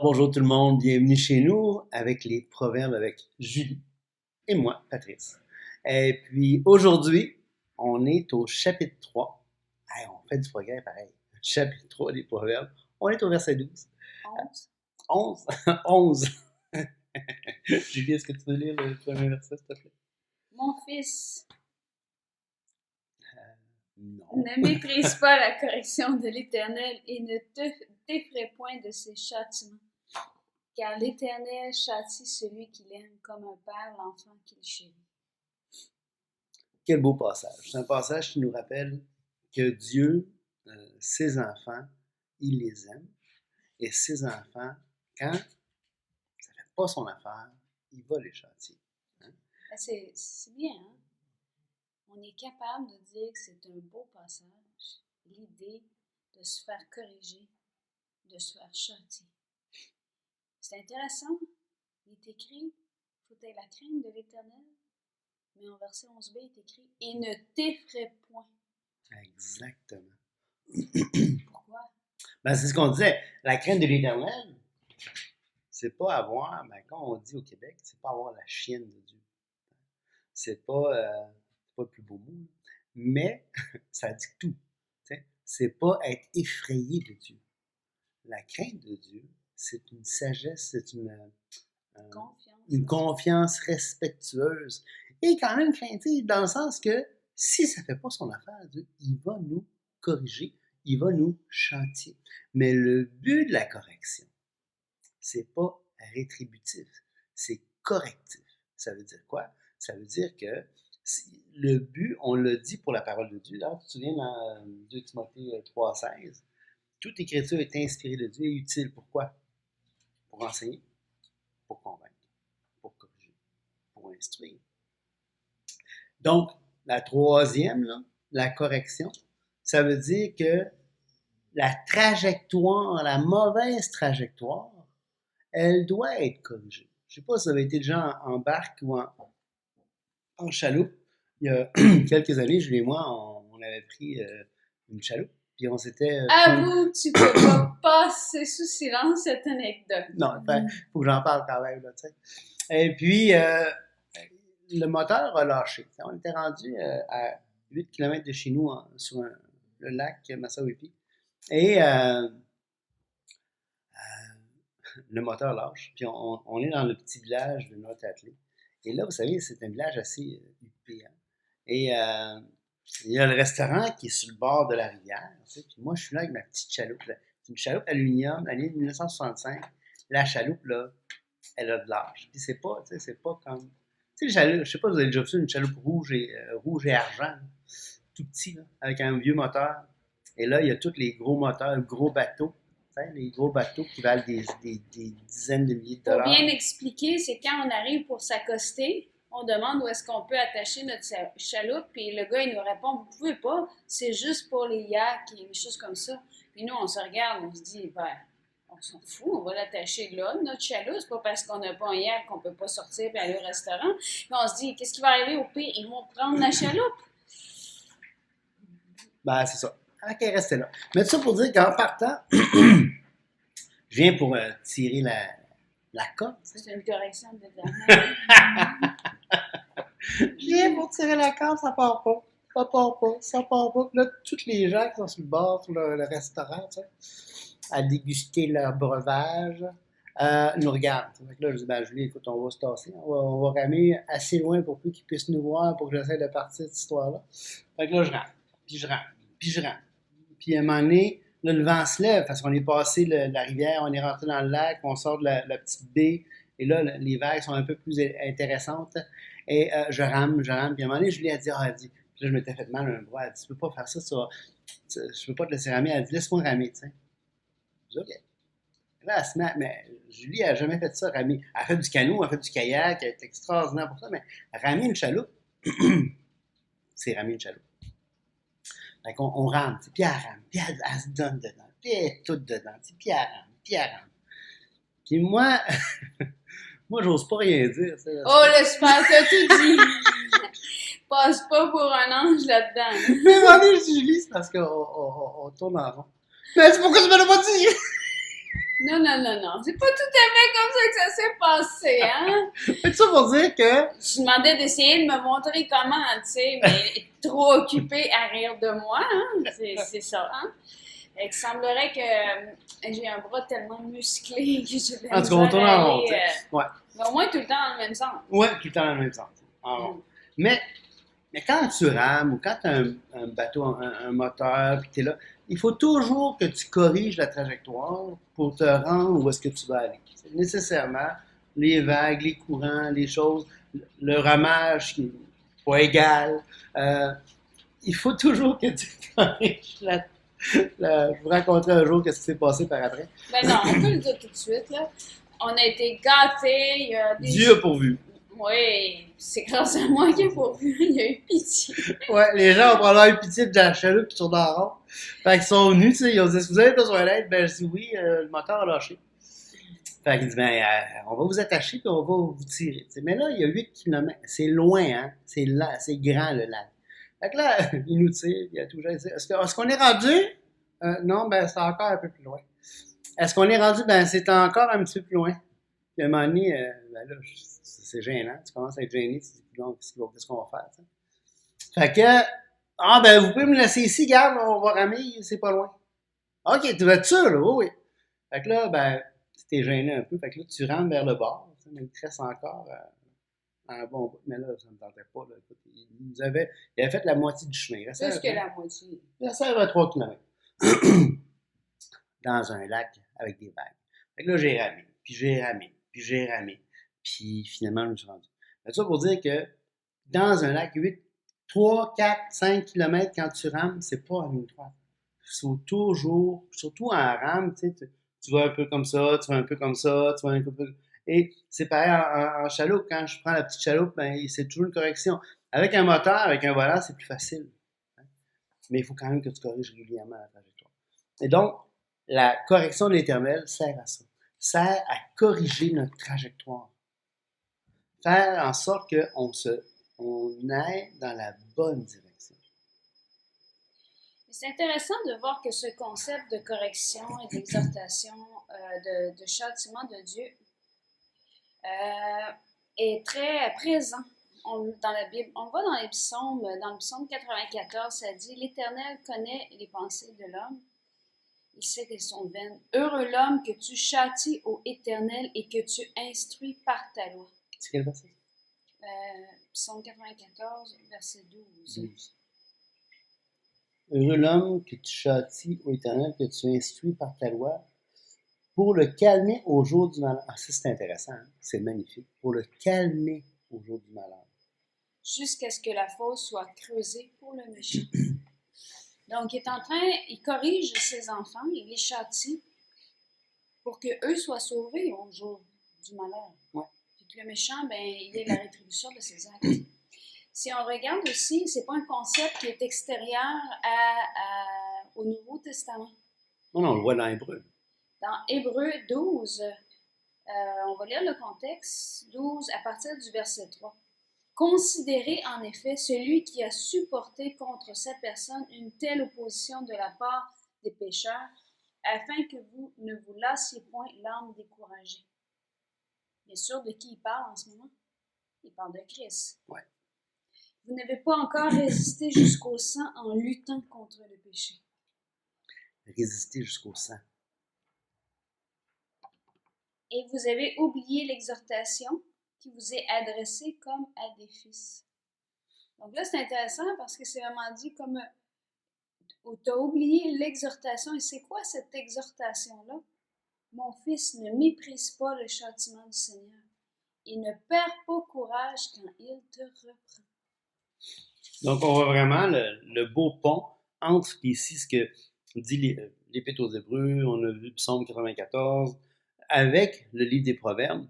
Bonjour tout le monde, bienvenue chez nous avec les proverbes avec Julie et moi, Patrice. Et puis aujourd'hui, on est au chapitre 3. Hey, on fait du progrès pareil. Chapitre 3 des proverbes. On est au verset 12. 11. 11. 11. Julie, est-ce que tu veux lire le premier verset, s'il te plaît? Mon fils, Non. ne méprise pas la correction de l'Éternel et ne t'effraie point de ses châtiments. Car l'Éternel châtie celui qu'il aime comme un père l'enfant qu'il chérit. Quel beau passage. C'est un passage qui nous rappelle que Dieu, ses enfants, il les aime. Et ses enfants, quand ça ne fait pas son affaire, il va les châtier. Hein? C'est bien, hein? On est capable de dire que c'est un beau passage, l'idée de se faire corriger, de se faire châtier. C'est intéressant. Il est écrit, faut être la crainte de l'Éternel. Mais en verset 11b, il est écrit, et ne t'effraie point. Exactement. Pourquoi? Ben, c'est ce qu'on disait. La crainte de l'Éternel, c'est pas avoir, quand on dit au Québec, c'est pas avoir la chienne de Dieu. C'est pas le plus beau mot, mais ça dit tout. T'sais. C'est pas être effrayé de Dieu. La crainte de Dieu, c'est une sagesse, c'est une confiance respectueuse et quand même craintive, dans le sens que si ça ne fait pas son affaire, Dieu, il va nous corriger, il va nous châtier. Mais le but de la correction, c'est pas rétributif, c'est correctif. Ça veut dire quoi? Ça veut dire que le but, on l'a dit pour la parole de Dieu, là, tu te souviens dans 2 Timothée 3,16, toute écriture est inspirée de Dieu et utile. Pourquoi? Pour enseigner, pour convaincre, pour corriger, pour instruire. Donc, la troisième, là, la correction, ça veut dire que la trajectoire, la mauvaise trajectoire, elle doit être corrigée. Je ne sais pas si ça avait été déjà en barque ou en chaloupe. Il y a quelques années, Julie et moi, on avait pris une chaloupe. Puis on s'était. Avoue, tu peux pas passer sous silence cette anecdote. Non, il faut que j'en parle quand même, là, tu sais. Et puis, le moteur a lâché. On était rendu à 8 km de chez nous sur le lac Massawippi. Et le moteur lâche. Puis on est dans le petit village de Notre-Attelé. Et là, vous savez, c'est un village assez huppé. Hein? Et il y a le restaurant qui est sur le bord de la rivière. Tu sais, puis moi, je suis là avec ma petite chaloupe. C'est une chaloupe aluminium, année 1965. La chaloupe, là, elle a de l'âge. Puis c'est pas comme... Tu sais, les chaloupes, je sais pas si vous avez déjà vu une chaloupe rouge et argent, là, tout petit, là, avec un vieux moteur. Et là, il y a tous les gros moteurs, gros bateaux. Les gros bateaux qui valent des dizaines de milliers de dollars. Pour bien expliquer, c'est quand on arrive pour s'accoster, on demande où est-ce qu'on peut attacher notre chaloupe, puis le gars, il nous répond, vous pouvez pas, c'est juste pour les yaks et des choses comme ça. Puis nous, on se regarde, on se dit, ben, on s'en fout, on va l'attacher là, notre chaloupe, c'est pas parce qu'on n'a pas un yak qu'on peut pas sortir et aller au restaurant. Puis on se dit, qu'est-ce qui va arriver au pire? Ils vont prendre la chaloupe. Ben, c'est ça. OK, restez là. Mais tout ça pour dire qu'en partant, je viens pour tirer la corde. C'est une correction de dernière. Je viens pour tirer la corde, ça part pas. Ça part pas, ça part pas. Là, tous les gens qui sont sur le bord, sur le restaurant, tu sais, à déguster leur breuvage, nous regardent. Donc là, je dis, ben, Julie, écoute, on va se tasser. On va ramer assez loin pour plus qu'ils puissent nous voir pour que j'essaie de partir de cette histoire-là. Fait que là, je rentre, puis je rentre, puis je rentre. Puis à un moment donné, là, le vent se lève parce qu'on est passé la rivière, on est rentré dans le lac, on sort de la petite baie, et là, les vagues sont un peu plus intéressantes. Et je rame, puis à un moment donné, Julie a dit, puis là, je m'étais fait mal à un bras, elle dit, tu peux pas faire ça, je peux pas te laisser ramer, elle dit, laisse-moi ramer, tu sais. Je dis, OK. Là, elle se met, mais Julie n'a jamais fait ça, ramer. Elle a fait du canot, elle a fait du kayak, elle est extraordinaire pour ça, mais ramer une chaloupe, c'est ramer une chaloupe. Fait qu'on rame, puis elle rame, puis elle se donne dedans, puis elle est toute dedans, puis elle rame, puis elle rame. Puis moi, j'ose pas rien dire. Ça, oh, l'espère, t'as tout dit! Passe pas pour un ange là-dedans. Mais demandez, Julie, c'est parce qu'on tourne en rond. Mais c'est pourquoi tu me l'as pas dit? Non, non, non, non. C'est pas tout à fait comme ça que ça s'est passé, hein? Fait ça pour dire que... Je demandais d'essayer de me montrer comment, tu sais, mais trop occupée à rire de moi, hein? C'est ça, hein? Il semblerait que j'ai un bras tellement musclé que j'ai de la En tout cas, on misère tourne à en rond, aller, tu sais. Ouais. mais au moins tout le temps dans le même sens. Ouais, tout le temps dans le même sens. En rond. Mais quand tu rames ou quand tu as un bateau, un moteur, puis tu es là, il faut toujours que tu corriges la trajectoire pour te rendre où est-ce que tu vas aller. C'est nécessairement les vagues, les courants, les choses, le ramage qui n'est pas égal. Il faut toujours que tu corriges je vous raconterai un jour qu'est-ce qui s'est passé par après. Ben non, on peut le dire tout de suite, là. On a été gâtés, il y a des... Dieu a pourvu. Oui, c'est grâce à moi qu'il a pourvu, il a eu pitié. Ouais, les gens ont probablement eu pitié de la chaloupe qui tourne en rond. Fait qu'ils sont venus, tu sais, ils ont dit, est-ce que vous avez besoin d'aide? Ben, je dis oui, le moteur a lâché. Fait qu'ils disent, ben, on va vous attacher puis on va vous tirer. T'sais, mais là, il y a 8 km. C'est loin, hein. C'est là, c'est grand, le lac. Fait que là, ils nous tirent, il y a tout le gens qui disent, est-ce qu'on est rendu? Non, ben, c'est encore un peu plus loin. Est-ce qu'on est rendu? Ben, c'est encore un petit peu plus loin. Puis à un moment donné, ben là, c'est gênant. Tu commences à être gêné. Tu te dis, non, qu'est-ce qu'on va faire? T'sais? Fait que, ben, vous pouvez me laisser ici, garde, on va ramer, c'est pas loin. OK, tu vas être sûr, là? Oui, oui. Fait que là, ben, tu t'es gêné un peu. Fait que là, tu rentres vers le bord. Mais il te reste encore un bon bout. Mais là, ça ne me tentait pas. Là. Écoute, il avait fait la moitié du chemin. Plus que la moitié. Il restait à 3 km. Dans un lac avec des vagues. Fait que là, j'ai ramé, puis j'ai ramé, puis j'ai ramé. Puis finalement, je me suis rendu. C'est ça pour dire que dans un lac, 3, 4, 5 km, quand tu rames, c'est pas en ligne droite. Il faut toujours, surtout en rame, tu vas un peu comme ça, tu vas un peu comme ça, tu vas un peu... Et c'est pareil en chaloupe, quand je prends la petite chaloupe, ben, c'est toujours une correction. Avec un moteur, avec un volant, c'est plus facile. Mais il faut quand même que tu corriges régulièrement la trajectoire. Et donc, la correction de l'éternel sert à ça. Sert à corriger notre trajectoire. Faire en sorte qu'on aille dans la bonne direction. C'est intéressant de voir que ce concept de correction et d'exhortation, de châtiment de Dieu est très présent dans la Bible. On va dans les psaumes, dans le psaume 94, ça dit « L'Éternel connaît les pensées de l'homme. Il sait qu'elles sont vaines. Heureux l'homme que tu châties, ô Éternel, et que tu instruis par ta loi. » C'est quel verset? Psaume 94, verset 12. Heureux l'homme que tu châties, ô Éternel, que tu instruis par ta loi, pour le calmer au jour du malheur. Ah, ça, c'est intéressant. Hein? C'est magnifique. Pour le calmer au jour du malheur. Jusqu'à ce que la fosse soit creusée pour le méchant. Donc, il corrige ses enfants, il les châtie pour qu'eux soient sauvés au jour du malheur. Ouais. Puis que le méchant, ben, il ait la rétribution de ses actes. Si on regarde aussi, c'est pas un concept qui est extérieur au Nouveau Testament. Non, on le voit dans Hébreu. Dans Hébreu 12, on va lire le contexte, 12 à partir du verset 3. Considérez en effet celui qui a supporté contre sa personne une telle opposition de la part des pécheurs, afin que vous ne vous lassiez point l'âme découragée. Bien sûr, de qui il parle en ce moment? Il parle de Christ. Ouais. Vous n'avez pas encore résisté jusqu'au sang en luttant contre le péché. Résister jusqu'au sang. Et vous avez oublié l'exhortation qui vous est adressée comme à des fils. Donc là, c'est intéressant parce que c'est vraiment dit comme tu as oublié l'exhortation. Et c'est quoi cette exhortation-là? Mon fils, ne méprise pas le châtiment du Seigneur et ne perds pas courage quand il te reprend. Donc, on voit vraiment le beau pont entre ici ce que dit l'Épître aux Hébreux, on a vu Psaume 94, avec le livre des Proverbes,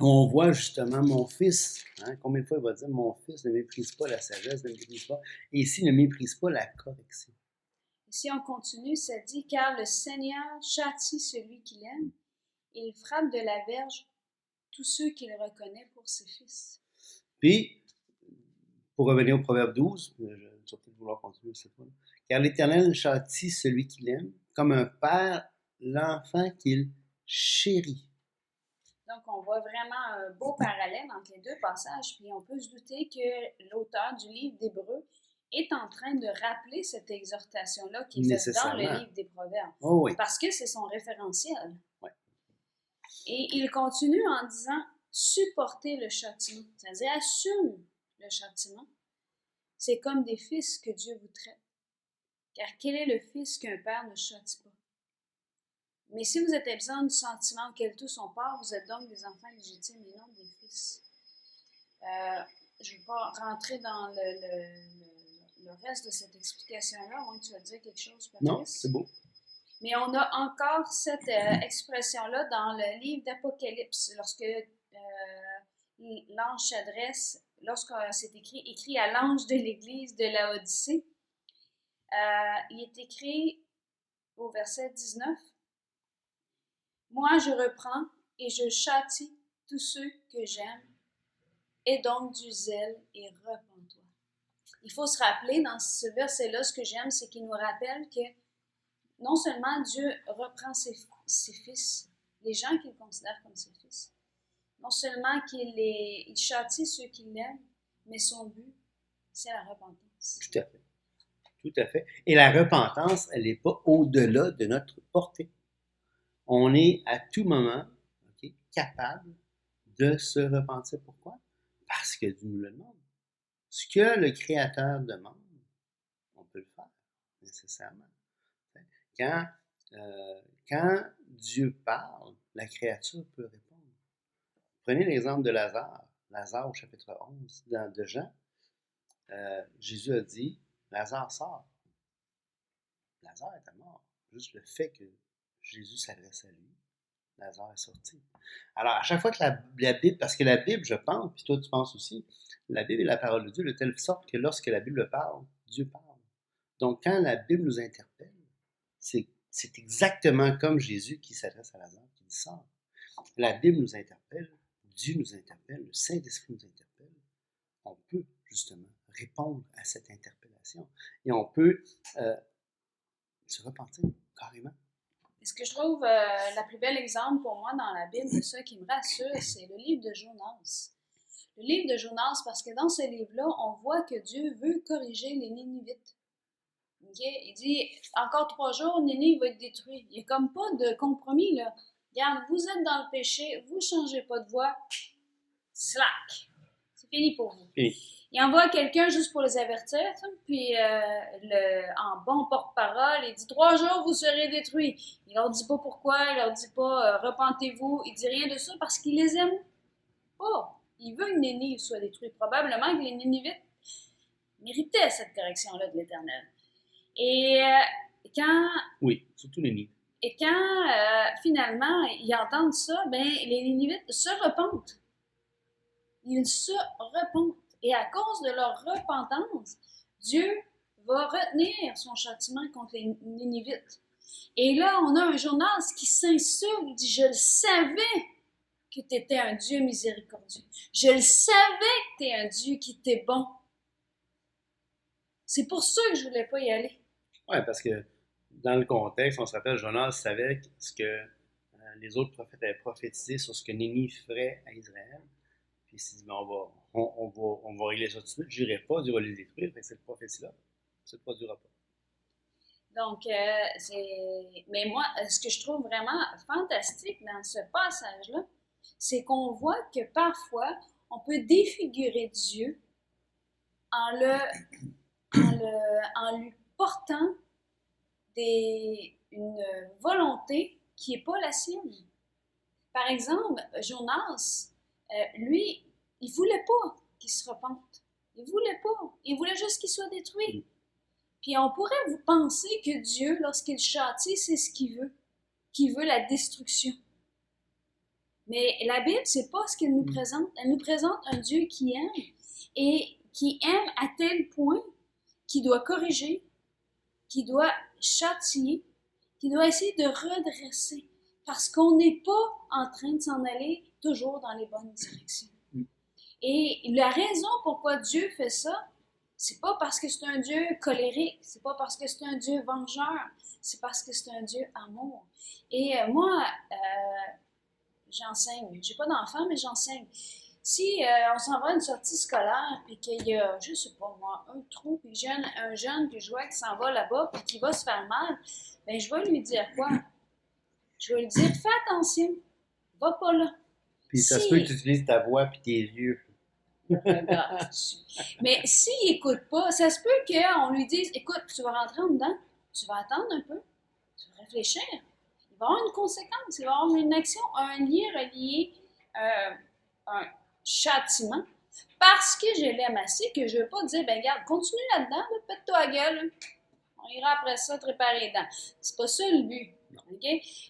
où on voit justement mon fils, hein, combien de fois il va dire mon fils ne méprise pas la sagesse, ne méprise pas, et ici ne méprise pas la correction. Si on continue, ça dit car le Seigneur châtie celui qu'il aime, et il frappe de la verge tous ceux qu'il reconnaît pour ses fils. Puis, pour revenir au Proverbe 12, je vais peut-être vouloir continuer cette fois. Car l'Éternel châtie celui qu'il aime, comme un père l'enfant qu'il chérit. Donc, on voit vraiment un beau parallèle entre les deux passages, puis on peut se douter que l'auteur du livre d'Hébreux est en train de rappeler cette exhortation-là qui est faite dans le livre des Proverbes, Oh oui. parce que c'est son référentiel. Ouais. Et il continue en disant « supporter le châtiment », c'est-à-dire « assume le châtiment ». C'est comme des fils que Dieu vous traite. Car quel est le fils qu'un père ne châtie pas? Mais si vous êtes exempt du sentiment auquel tous sont part, vous êtes donc des enfants légitimes et non des fils. Je ne vais pas rentrer dans le reste de cette explication-là, à moins que tu vas dire quelque chose, Patrice. Non, c'est beau. Mais on a encore cette expression-là dans le livre d'Apocalypse, lorsque l'ange s'adresse, lorsque c'est écrit à l'ange de l'église de Laodicée, il est écrit au verset 19, « Moi je reprends et je châtie tous ceux que j'aime, et donc du zèle et repens-toi. » Il faut se rappeler dans ce verset-là, ce que j'aime, c'est qu'il nous rappelle que non seulement Dieu reprend ses fils, les gens qu'il considère comme ses fils, non seulement qu'il châtie ceux qui l'aiment, mais son but, c'est la repentance. Tout à fait. Tout à fait. Et la repentance, elle n'est pas au-delà de notre portée. On est à tout moment capable de se repentir. Pourquoi? Parce que Dieu nous le demande. Ce que le Créateur demande, on peut le faire, nécessairement. Quand Dieu parle, la créature peut répondre. Prenez l'exemple de Lazare. Lazare au chapitre 11 de Jean. Jésus a dit, Lazare sort. Lazare est mort. Juste le fait que Jésus s'adresse à lui, Lazare est sorti. Alors, à chaque fois que la Bible, parce que la Bible, je pense, puis toi tu penses aussi, la Bible est la parole de Dieu de telle sorte que lorsque la Bible parle, Dieu parle. Donc, quand la Bible nous interpelle, c'est exactement comme Jésus qui s'adresse à Lazare, qui dit ça. La Bible nous interpelle, Dieu nous interpelle, le Saint-Esprit nous interpelle. On peut, justement, répondre à cette interpellation. Et on peut se repentir, carrément. Et ce que je trouve la plus belle exemple pour moi dans la Bible de ça qui me rassure, c'est le livre de Jonas. Le livre de Jonas, parce que dans ce livre-là, on voit que Dieu veut corriger les Ninivites. Okay? Il dit, encore 3 jours, Ninive va être détruit. Il n'y a comme pas de compromis, là. Regarde, vous êtes dans le péché, vous ne changez pas de voie, slack. C'est fini pour vous. Et il envoie quelqu'un juste pour les avertir, puis en bon porte-parole, il dit 3 jours, vous serez détruits. Il leur dit pas pourquoi, il leur dit pas repentez-vous, il dit rien de ça parce qu'il les aime pas. Il veut que Nénive soit détruite. Probablement que les Nénivites méritaient cette correction-là de l'Éternel. Et quand... Oui, surtout les Nénives. Et quand finalement ils entendent ça, ben les Nénivites se repentent. Ils se repentent. Et à cause de leur repentance, Dieu va retenir son châtiment contre les Ninivites. Et là, on a un Jonas qui s'insulte, dit « Je le savais que tu étais un Dieu miséricordieux. Je le savais que tu es un Dieu qui était bon. C'est pour ça que je ne voulais pas y aller. » Oui, parce que dans le contexte, on se rappelle, Jonas savait ce que les autres prophètes avaient prophétisé sur ce que Nénive ferait à Israël. Puis il s'est dit, on va régler ça tout de suite. Je n'irai pas, Dieu va les détruire. Fait que cette prophétie-là, ça ne se produira pas. Donc, mais moi, ce que je trouve vraiment fantastique dans ce passage-là, c'est qu'on voit que parfois, on peut défigurer Dieu en lui portant une volonté qui n'est pas la sienne. Par exemple, Jonas, lui, il ne voulait pas qu'il se repente. Il ne voulait pas. Il voulait juste qu'il soit détruit. Puis on pourrait vous penser que Dieu, lorsqu'il châtie, c'est ce qu'il veut. Qu'il veut la destruction. Mais la Bible, c'est pas ce qu'elle nous présente. Elle nous présente un Dieu qui aime. Et qui aime à tel point qu'il doit corriger, qu'il doit châtier, qu'il doit essayer de redresser. Parce qu'on n'est pas en train de s'en aller toujours dans les bonnes directions. Et la raison pourquoi Dieu fait ça, C'est pas parce que c'est un Dieu colérique, c'est pas parce que c'est un Dieu vengeur, c'est parce que c'est un Dieu amour. Et moi, j'enseigne. J'ai pas d'enfants, mais j'enseigne. Si on s'en va à une sortie scolaire, puis qu'il y a, je sais pas moi, un trou, puis un jeune que je vois qui s'en va là-bas, puis qui va se faire mal, ben je vais lui dire quoi? Je vais lui dire, fais attention, va pas là. Puis ça se peut que tu utilises ta voix puis tes yeux. Mais s'il n'écoute pas, ça se peut qu'on lui dise, écoute, tu vas rentrer en dedans, tu vas attendre un peu, tu vas réfléchir. Il va y avoir une conséquence, il va y avoir une action, un lien relié, un châtiment, parce que je l'aime assez que je ne veux pas dire, ben regarde, continue là-dedans, là, pète-toi la gueule, on ira après ça te réparer les dents. C'est pas ça le but. OK?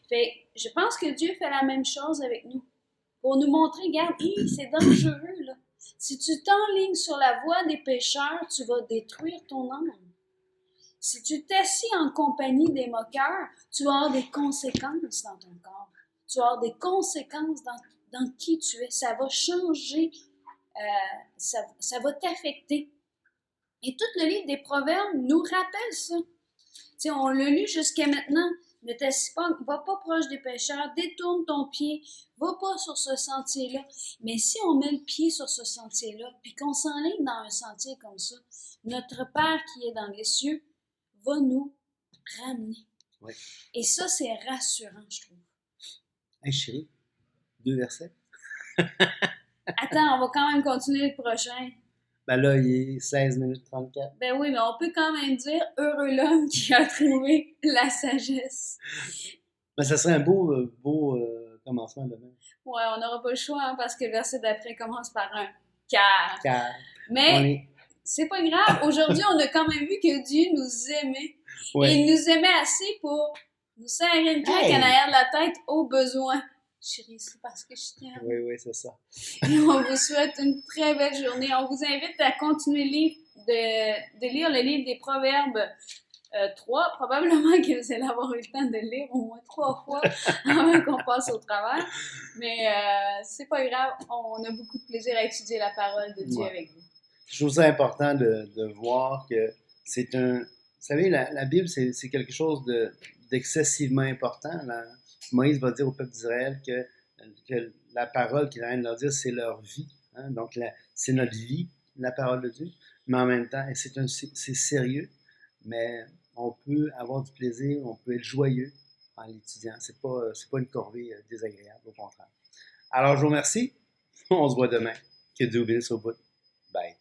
Fait, je pense que Dieu fait la même chose avec nous. Pour nous montrer, regarde, c'est dangereux, là. Si tu t'enlignes sur la voie des pécheurs, tu vas détruire ton âme. Si tu t'assis en compagnie des moqueurs, tu vas avoir des conséquences dans ton corps. Tu vas avoir des conséquences dans qui tu es. Ça va changer, ça va t'affecter. Et tout le livre des Proverbes nous rappelle ça. T'sais, on l'a lu jusqu'à maintenant. Ne t'assis pas, va pas proche des pécheurs, détourne ton pied, va pas sur ce sentier-là. Mais si on met le pied sur ce sentier-là, puis qu'on s'enligne dans un sentier comme ça, notre Père qui est dans les cieux va nous ramener. Oui. Et ça, c'est rassurant, je trouve. Hey chérie, 2 versets. Attends, on va quand même continuer le prochain. Ben là, il est 16 minutes 34. Ben oui, mais on peut quand même dire « Heureux l'homme qui a trouvé la sagesse ». Ben, ça serait un beau commencement demain. Ouais, on n'aura pas le choix hein, parce que le verset d'après commence par un « car ». Car Mais c'est pas grave. Aujourd'hui, on a quand même vu que Dieu nous aimait. Ouais. Et il nous aimait assez pour nous serrer une claque en arrière de la tête au besoin. Chérie, c'est parce que je t'aime. Oui, oui, c'est ça. Et on vous souhaite une très belle journée. On vous invite à continuer de lire le livre des Proverbes 3. Probablement que vous allez avoir eu le temps de le lire au moins 3 fois avant qu'on passe au travail. Mais c'est pas grave. On a beaucoup de plaisir à étudier la parole de Dieu avec vous. Je trouve ça important de voir que c'est un... Vous savez, la Bible, c'est quelque chose d'excessivement important. Moïse va dire au peuple d'Israël que la parole qu'il vient de leur dire, c'est leur vie. Hein? Donc, c'est notre vie, la parole de Dieu. Mais en même temps, c'est sérieux, mais on peut avoir du plaisir, on peut être joyeux en l'étudiant. C'est pas une corvée désagréable, au contraire. Alors, je vous remercie. On se voit demain. Que Dieu vous bénisse au bout. Bye.